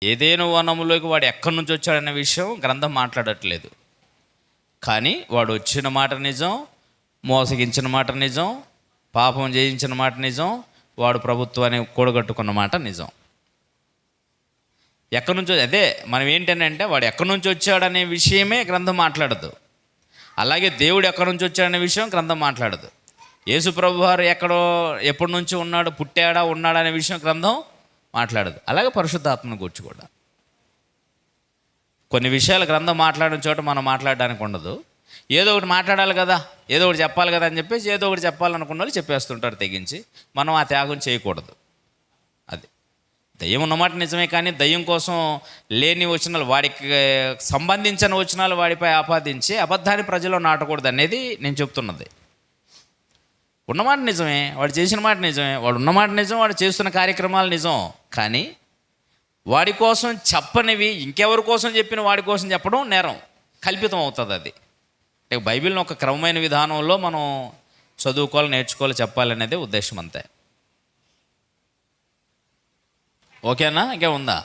ఏదైనా వనములోకి వాడు ఎక్కడి నుంచి వచ్చాడనే విషయం గ్రంథం మాట్లాడట్లేదు. కానీ వాడు వచ్చిన మాట నిజం, మోసగించిన మాట నిజం, పాపం చేయించిన మాట నిజం, వాడు ప్రభుత్వాన్ని కూడగట్టుకున్న మాట నిజం. ఎక్కడి నుంచో అదే మనం ఏంటంటే వాడు ఎక్కడి నుంచి వచ్చాడనే విషయమే గ్రంథం మాట్లాడదు. అలాగే దేవుడు ఎక్కడి నుంచి వచ్చాడనే విషయం గ్రంథం మాట్లాడదు. యేసు ప్రభు వారు ఎక్కడో ఎప్పటి నుంచి ఉన్నాడు, పుట్టాడా ఉన్నాడా అనే విషయం గ్రంథం మాట్లాడదు. అలాగే పరిశుద్ధాత్మను గురించి కూడా కొన్ని విషయాలు గ్రంథం మాట్లాడిన చోట మనం మాట్లాడడానికి ఉండదు. ఏదో ఒకటి మాట్లాడాలి కదా, ఏదో ఒకటి చెప్పాలి కదా అని చెప్పేసి ఏదో ఒకటి చెప్పాలనుకున్న వాళ్ళు చెప్పేస్తుంటారు తెగించి. మనం ఆ త్యాగం చేయకూడదు. అది దయ్యం ఉన్నమాట నిజమే, కానీ దయ్యం కోసం లేని వచనాలు, వాడికి సంబంధించిన వచనాలు వాడిపై ఆపాదించి అబద్ధాన్ని ప్రజల్లో నాటకూడదు అనేది నేను చెప్తున్నది. ఉన్నమాట నిజమే, వాడు చేసిన మాట నిజమే, వాడు ఉన్నమాట నిజం, వాడు చేస్తున్న కార్యక్రమాలు నిజం. కానీ వాడి కోసం చెప్పనివి ఇంకెవరి కోసం చెప్పిన వాడి కోసం చెప్పడం నేరం, కల్పితం అవుతుంది. అది బైబిల్ని ఒక క్రమమైన విధానంలో మనం చదువుకోవాలి, నేర్చుకోవాలి, చెప్పాలనేదే ఉద్దేశం అంతే. ఓకేనా? ఇంకే ఉందా?